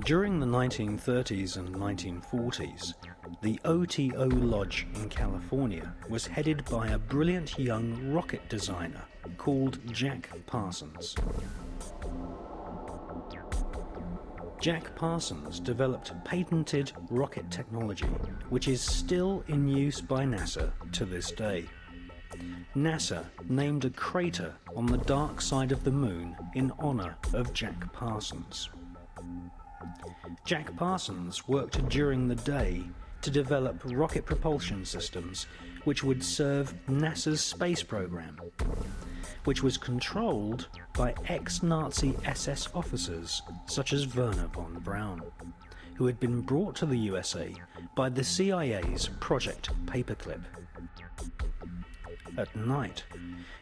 During the 1930s and 1940s, the OTO Lodge in California was headed by a brilliant young rocket designer called Jack Parsons. Jack Parsons developed patented rocket technology which is still in use by NASA to this day. NASA named a crater on the dark side of the moon in honor of Jack Parsons. Jack Parsons worked during the day to develop rocket propulsion systems which would serve NASA's space program, which was controlled by ex-Nazi SS officers such as Werner von Braun, who had been brought to the USA by the CIA's Project Paperclip. At night,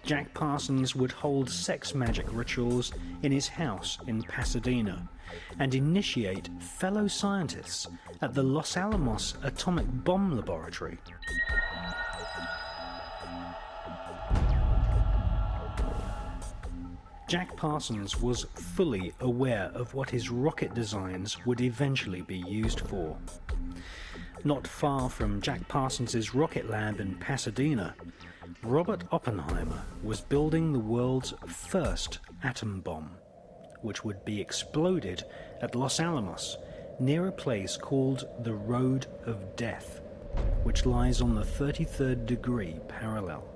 Jack Parsons would hold sex magic rituals in his house in Pasadena and initiate fellow scientists at the Los Alamos Atomic Bomb Laboratory. Jack Parsons was fully aware of what his rocket designs would eventually be used for. Not far from Jack Parsons' rocket lab in Pasadena, Robert Oppenheimer was building the world's first atom bomb, which would be exploded at Los Alamos near a place called the Road of Death, which lies on the 33rd degree parallel.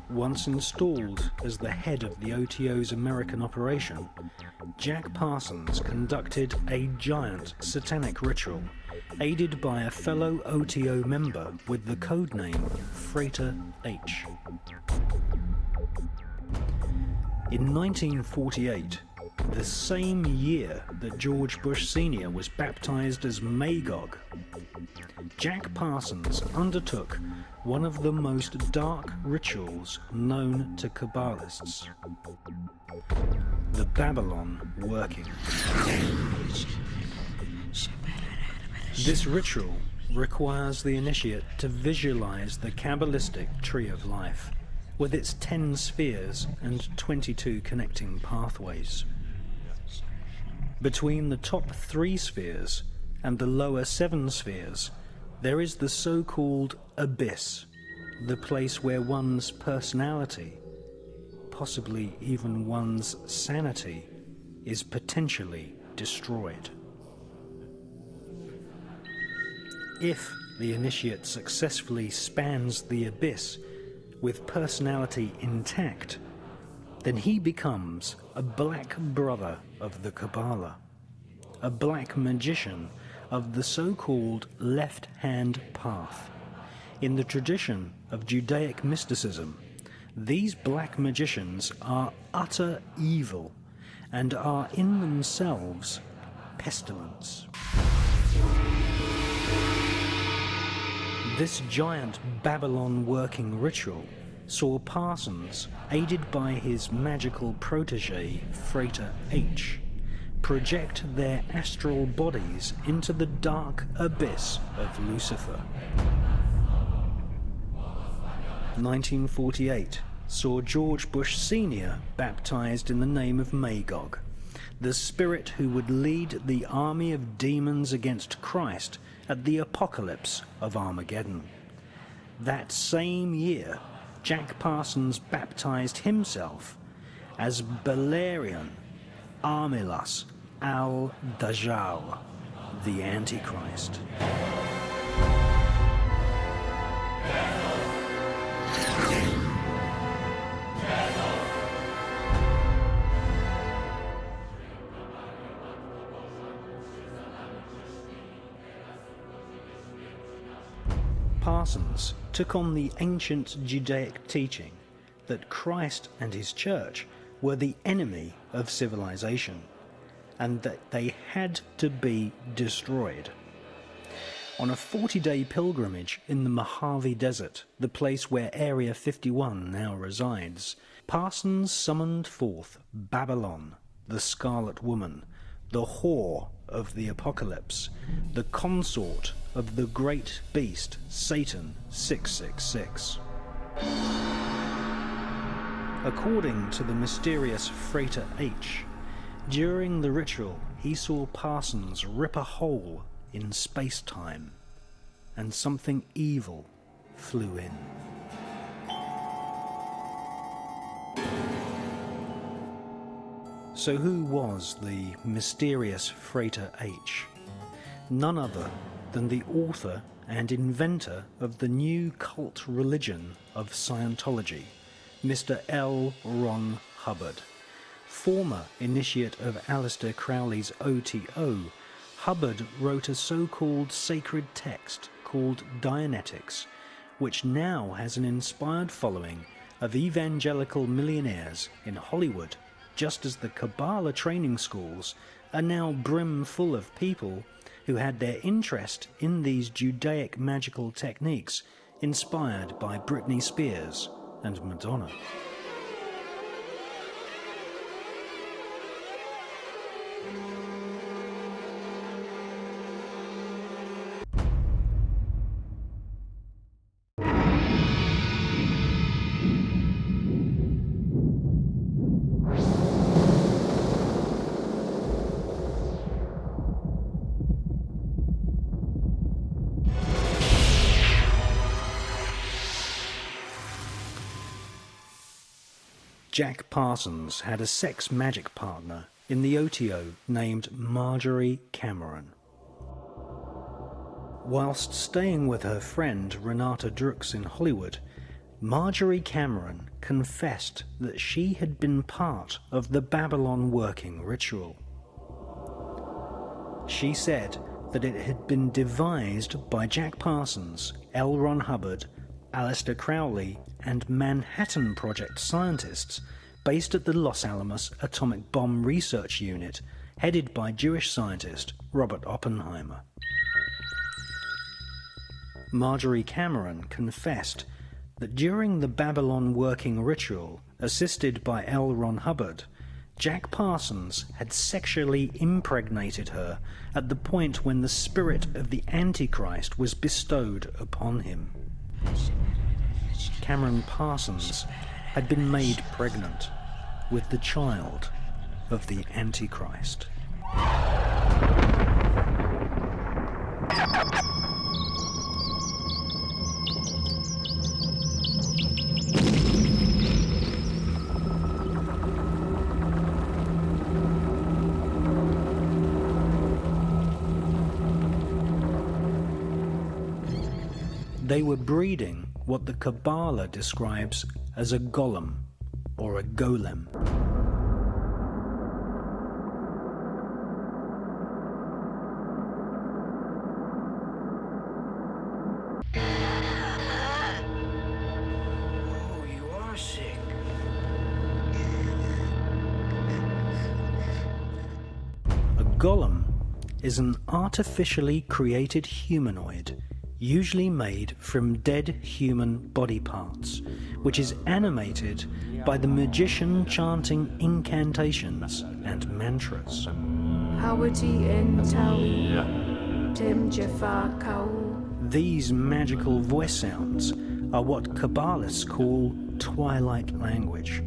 Once installed as the head of the OTO's American operation, Jack Parsons conducted a giant satanic ritual, aided by a fellow OTO member with the codename Freighter H. In 1948, the same year that George Bush Sr. was baptized as Magog, Jack Parsons undertook one of the most dark rituals known to Kabbalists, the Babylon working. This ritual requires the initiate to visualize the Kabbalistic tree of life, with its 10 spheres and 22 connecting pathways. Between the top 3 spheres and the lower 7 spheres, there is the so-called abyss, the place where one's personality, possibly even one's sanity, is potentially destroyed. If the initiate successfully spans the abyss with personality intact, then he becomes a black brother of the Kabbalah, a black magician of the so-called left-hand path. In the tradition of Judaic mysticism, these black magicians are utter evil and are in themselves pestilence. This giant Babylon working ritual saw Parsons, aided by his magical protege, Freighter H, project their astral bodies into the dark abyss of Lucifer. 1948 saw George Bush Sr. baptized in the name of Magog, the spirit who would lead the army of demons against Christ at the apocalypse of Armageddon. That same year, Jack Parsons baptized himself as Belerion Armilas al-Dajjal, the Antichrist. Parsons took on the ancient Judaic teaching that Christ and his church were the enemy of civilization, and that they had to be destroyed. On a 40-day pilgrimage in the Mojave Desert, the place where Area 51 now resides, Parsons summoned forth Babylon, the Scarlet Woman, the whore of the apocalypse, the consort of the great beast Satan 666. According to the mysterious Freighter H, during the ritual he saw Parsons rip a hole in space-time, and something evil flew in. So who was the mysterious Freighter H? None other than the author and inventor of the new cult religion of Scientology, Mr. L. Ron Hubbard. Former initiate of Aleister Crowley's OTO, Hubbard wrote a so-called sacred text called Dianetics, which now has an inspired following of evangelical millionaires in Hollywood, just as the Kabbalah training schools are now brim full of people who had their interest in these Judaic magical techniques inspired by Britney Spears and Madonna. Jack Parsons had a sex magic partner in the OTO named Marjorie Cameron. Whilst staying with her friend Renata Drux in Hollywood, Marjorie Cameron confessed that she had been part of the Babylon working ritual. She said that it had been devised by Jack Parsons, L. Ron Hubbard, Aleister Crowley, and Manhattan Project scientists based at the Los Alamos Atomic Bomb Research Unit, headed by Jewish scientist Robert Oppenheimer. Marjorie Cameron confessed that during the Babylon working ritual, assisted by L. Ron Hubbard, Jack Parsons had sexually impregnated her at the point when the spirit of the Antichrist was bestowed upon him. Cameron Parsons had been made pregnant with the child of the Antichrist. They were breeding what the Kabbalah describes as a golem, or a golem. Oh, you are sick. A golem is an artificially created humanoid, usually made from dead human body parts, which is animated by the magician chanting incantations and mantras. These magical voice sounds are what Kabbalists call twilight language.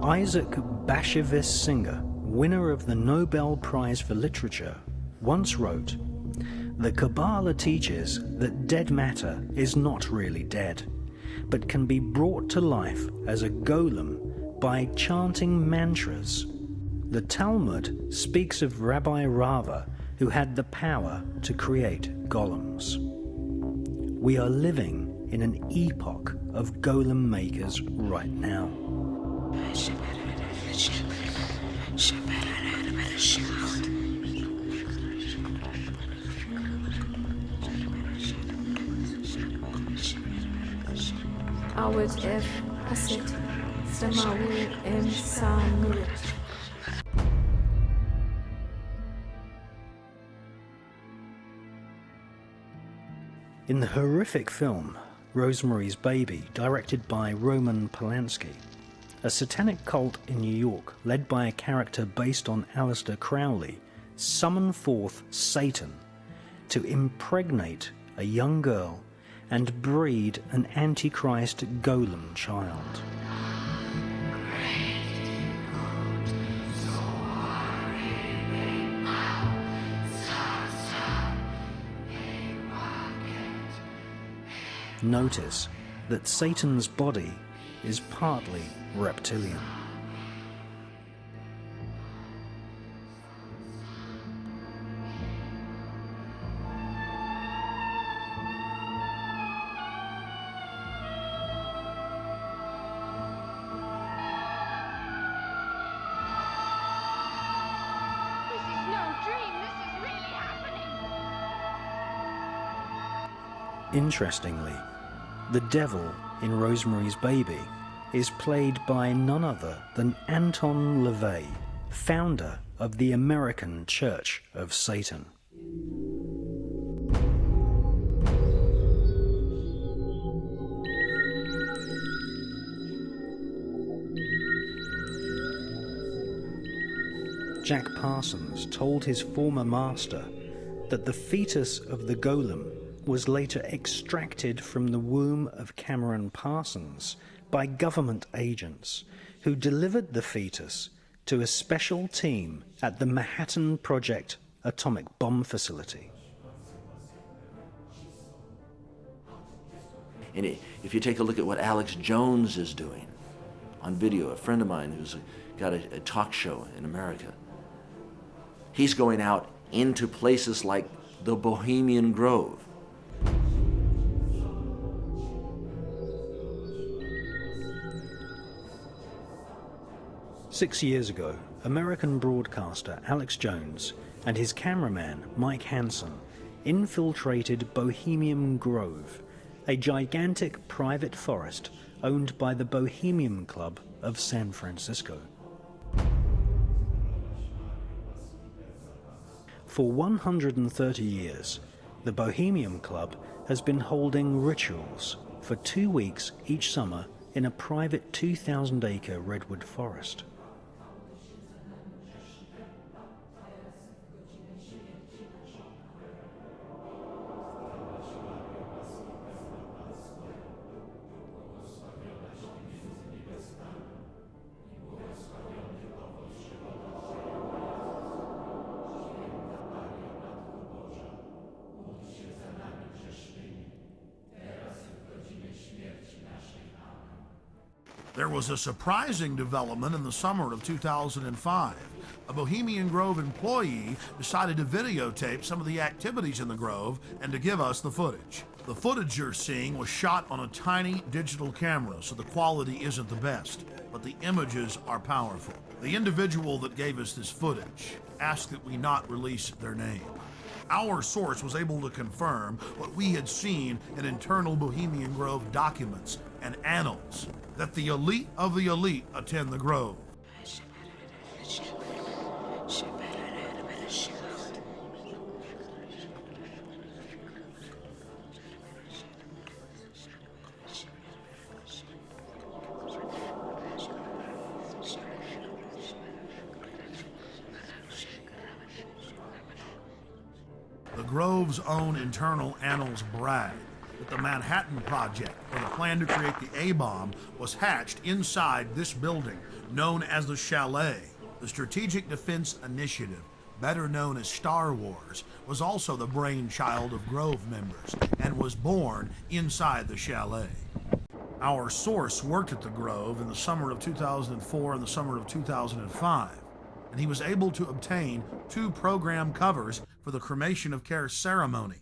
Isaac Bashevis Singer, winner of the Nobel Prize for Literature, once wrote, "The Kabbalah teaches that dead matter is not really dead, but can be brought to life as a golem by chanting mantras. The Talmud speaks of Rabbi Rava, who had the power to create golems. We are living in an epoch of golem makers right now." In the horrific film Rosemary's Baby, directed by Roman Polanski, a satanic cult in New York, led by a character based on Aleister Crowley, summoned forth Satan to impregnate a young girl and breed an antichrist golem child. Notice that Satan's body is partly reptilian. Interestingly, the devil in Rosemary's Baby is played by none other than Anton LaVey, founder of the American Church of Satan. Jack Parsons told his former master that the fetus of the golem was later extracted from the womb of Cameron Parsons by government agents who delivered the fetus to a special team at the Manhattan Project atomic bomb facility. And if you take a look at what Alex Jones is doing on video, a friend of mine who's got a talk show in America, he's going out into places like the Bohemian Grove. Six years ago, American broadcaster Alex Jones and his cameraman Mike Hansen infiltrated Bohemian Grove, a gigantic private forest owned by the Bohemian Club of San Francisco. For 130 years, the Bohemian Club has been holding rituals for 2 weeks each summer in a private 2,000-acre redwood forest. There was a surprising development in the summer of 2005. A Bohemian Grove employee decided to videotape some of the activities in the Grove and to give us the footage. The footage you're seeing was shot on a tiny digital camera, so the quality isn't the best, but the images are powerful. The individual that gave us this footage asked that we not release their name. Our source was able to confirm what we had seen in internal Bohemian Grove documents and annals, that the elite of the elite attend the Grove. The Grove's own internal annals brag that the Manhattan Project, or the plan to create the A-bomb, was hatched inside this building known as the Chalet. The Strategic Defense Initiative, better known as Star Wars, was also the brainchild of Grove members and was born inside the Chalet. Our source worked at the Grove in the summer of 2004 and the summer of 2005, and he was able to obtain 2 program covers for the cremation of care ceremony,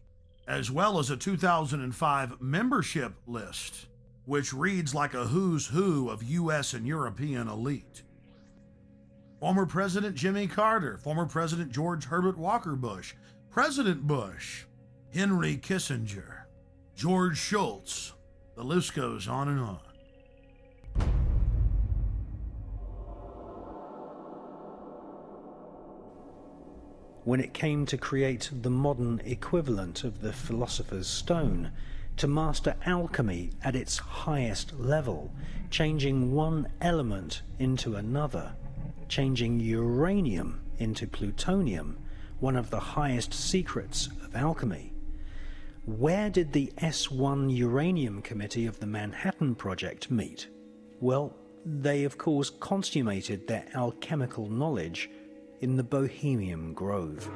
as well as a 2005 membership list, which reads like a who's who of U.S. and European elite. Former President Jimmy Carter, former President George Herbert Walker Bush, President Bush, Henry Kissinger, George Shultz, the list goes on and on. When it came to create the modern equivalent of the Philosopher's Stone, to master alchemy at its highest level, changing one element into another, changing uranium into plutonium, one of the highest secrets of alchemy. Where did the S1 Uranium Committee of the Manhattan Project meet? Well, they of course consummated their alchemical knowledge in the Bohemian Grove.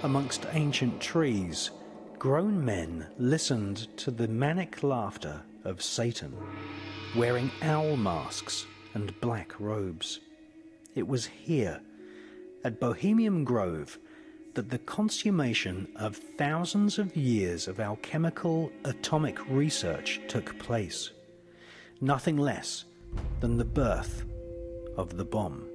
Amongst ancient trees, grown men listened to the manic laughter of Satan, wearing owl masks and black robes. It was here, at Bohemian Grove, that the consummation of thousands of years of alchemical atomic research took place. Nothing less than the birth of the bomb.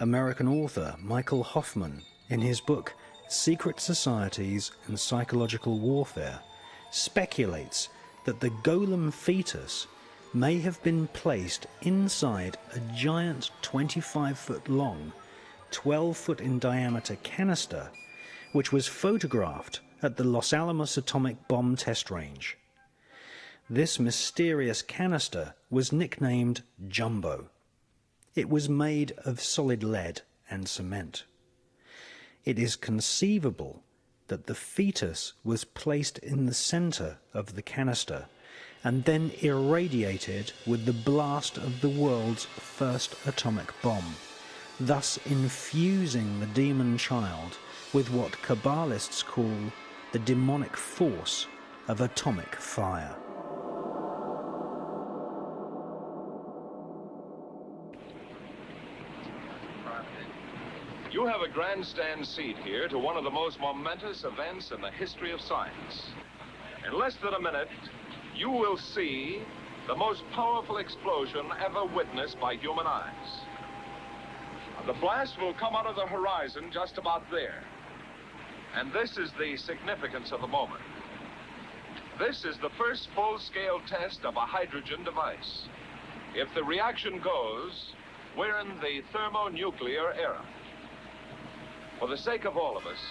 American author Michael Hoffman, in his book Secret Societies and Psychological Warfare, speculates that the golem fetus may have been placed inside a giant 25-foot long, 12-foot in diameter canister, which was photographed at the Los Alamos atomic bomb test range. This mysterious canister was nicknamed Jumbo. It was made of solid lead and cement. It is conceivable that the fetus was placed in the center of the canister and then irradiated with the blast of the world's first atomic bomb, thus infusing the demon child with what Kabbalists call the demonic force of atomic fire. You have a grandstand seat here to one of the most momentous events in the history of science. In less than a minute, you will see the most powerful explosion ever witnessed by human eyes. The blast will come out of the horizon just about there. And this is the significance of the moment. This is the first full-scale test of a hydrogen device. If the reaction goes, we're in the thermonuclear era. For the sake of all of us,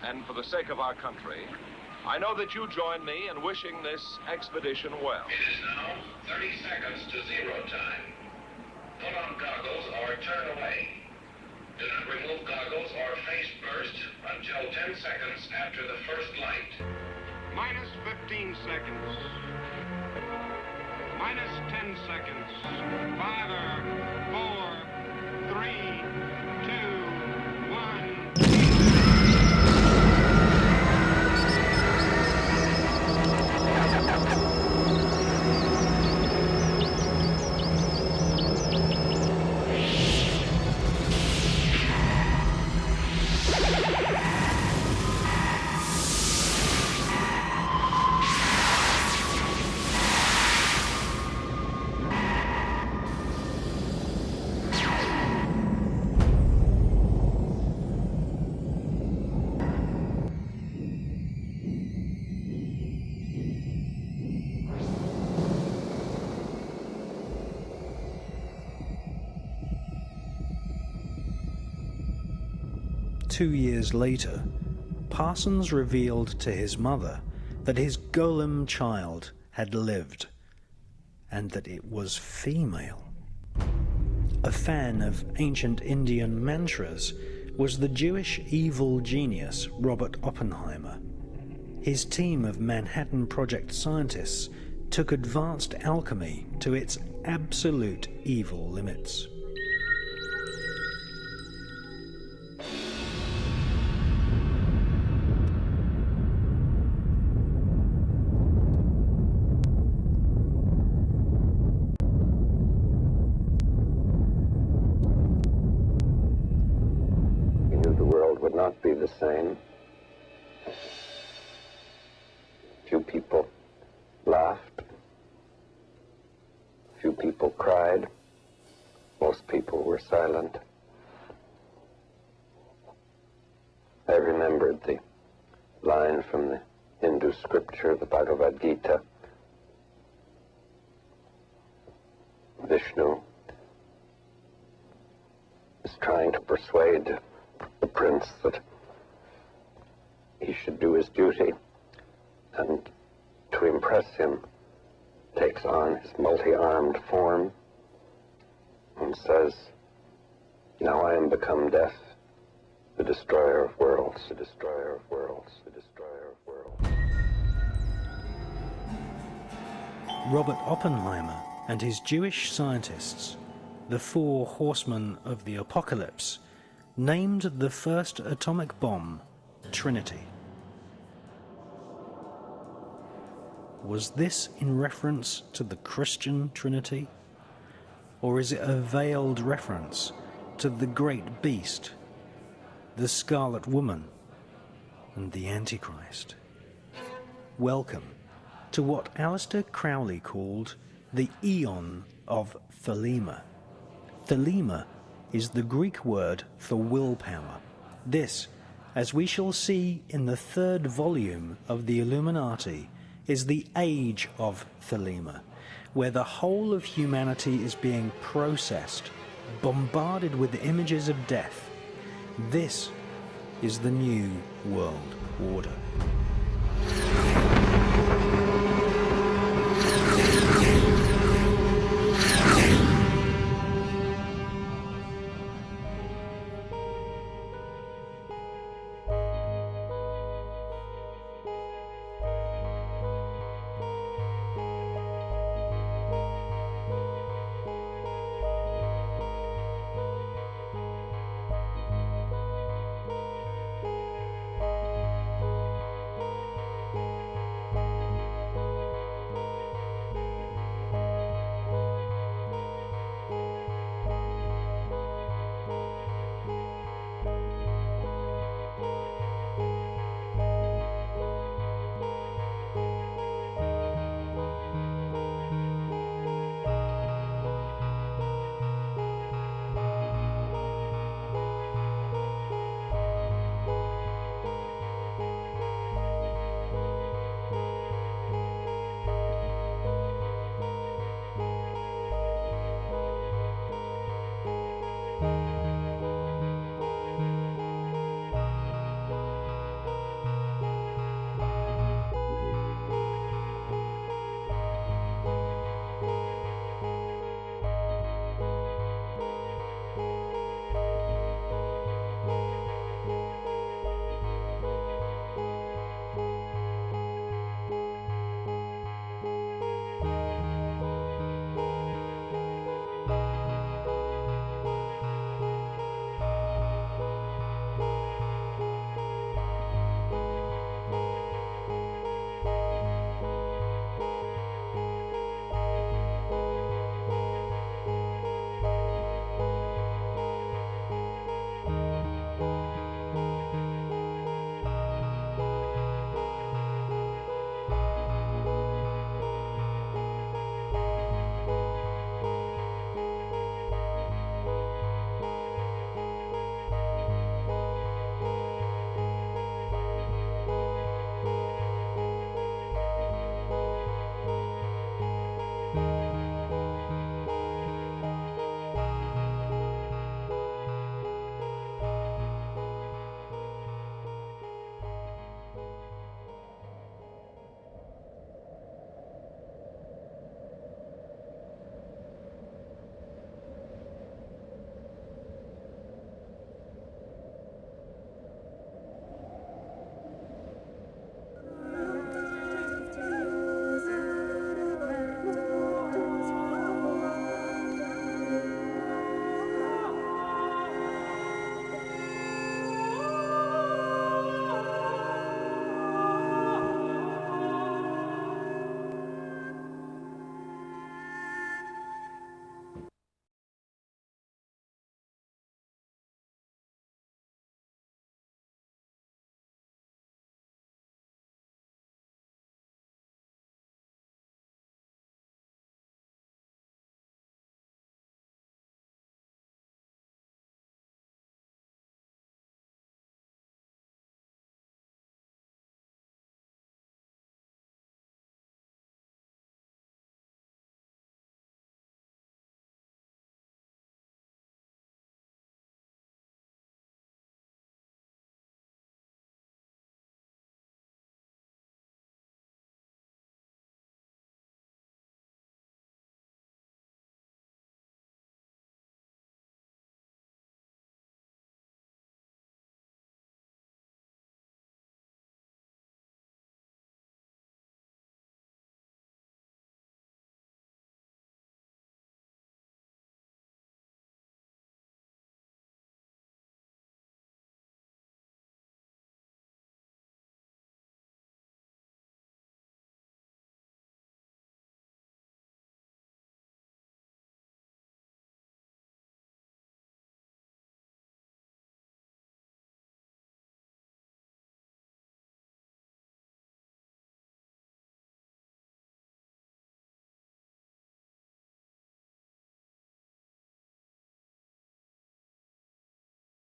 and for the sake of our country, I know that you join me in wishing this expedition well. It is now 30 seconds to zero time. Put on goggles or turn away. Do not remove goggles or face burst until 10 seconds after the first light. Minus 15 seconds. Minus 10 seconds. 5, 4, 3, 2, 1. Two years later, Parsons revealed to his mother that his golem child had lived, and that it was female. A fan of ancient Indian mantras was the Jewish evil genius Robert Oppenheimer. His team of Manhattan Project scientists took advanced alchemy to its absolute evil limits. Not be the same. Few people laughed. Few people cried. Most people were silent. I remember from the Hindu scripture, the Bhagavad Gita. Vishnu is trying to persuade the prince that he should do his duty, and to impress him takes on his multi-armed form and says, "Now I am become death, the destroyer of worlds, the destroyer of worlds, the destroyer of worlds." Robert Oppenheimer and his Jewish scientists, the four horsemen of the apocalypse, named the first atomic bomb Trinity. Was this in reference to the Christian Trinity? Or is it a veiled reference to the great beast, the Scarlet Woman, and the Antichrist? Welcome to what Aleister Crowley called the Eon of Thelema. Thelema is the Greek word for willpower. This, as we shall see in the third volume of the Illuminati, is the age of Thelema, where the whole of humanity is being processed, bombarded with images of death. This is the new world order.